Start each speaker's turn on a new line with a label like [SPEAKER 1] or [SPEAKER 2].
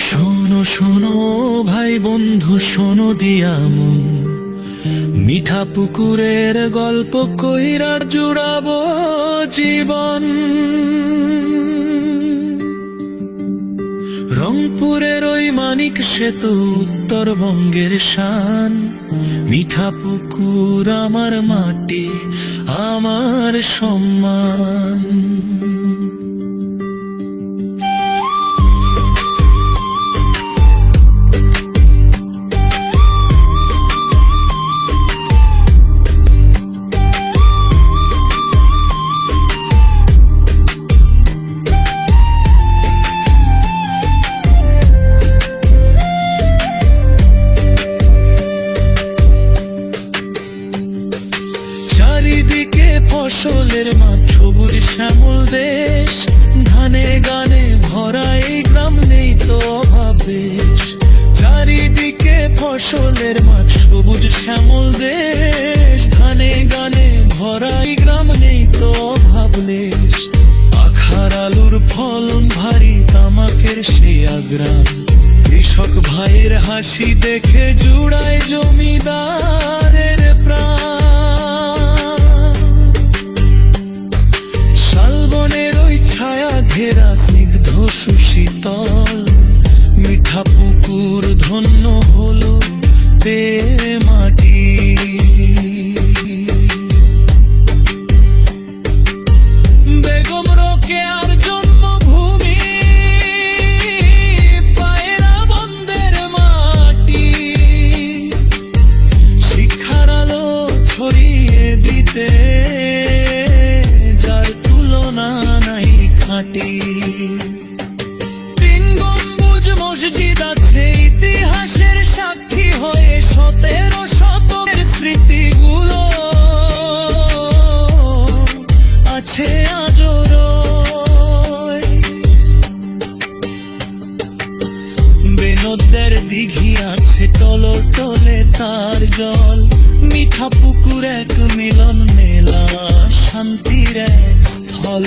[SPEAKER 1] শোনো শোনো ভাই বন্ধু শোনো দিয়া মন, মিঠা পুকুরের গল্প কইরা জুড়াবো জীবন। রংপুরের ওই মানিক সেতু উত্তরবঙ্গের শান, মিঠা পুকুর আমার মাটি আমার সম্মান। চারিদিকে ফসলের মাঠ, সবুজ শ্যামল দেশ, ধানে গানে ভরা এই গ্রাম, নেই তো অভাব বেশ। চারিদিকে ফসলের মাঠ, সবুজ শ্যামল দেশ, ধানে গানে ভরা এই গ্রাম, নেই তো অভাব বেশ। আখার আলুর ফলন ভারী, তামাকের সে আগ্রাম, কৃষক ভাইয়ের হাসি দেখে জুড়ায় জমিদারের প্রাণ। শালবনের ওই ছায়া ঘেরা স্নিগ্ধ সুশীতল, মিঠা পুকুর ধন্য হলো পেয়ে মাটি। বেগম রোকেয়ার জন্মভূমি, পায়রা বন্দের মাটি, শিক্ষার আলো ছড়িয়ে দিতে যার তুলনা নাই খাঁটি। তিন গম্বুজ মসজিদ আছে ইতিহাসের সাক্ষী হয়ে, 17 শতকের স্মৃতিগুলো আছে আজও রয়ে। বেনদের দিঘি আছে টলে টলে তার জল, মিঠা পুকুর এক মিলন মেলা, শান্তির এক স্থল।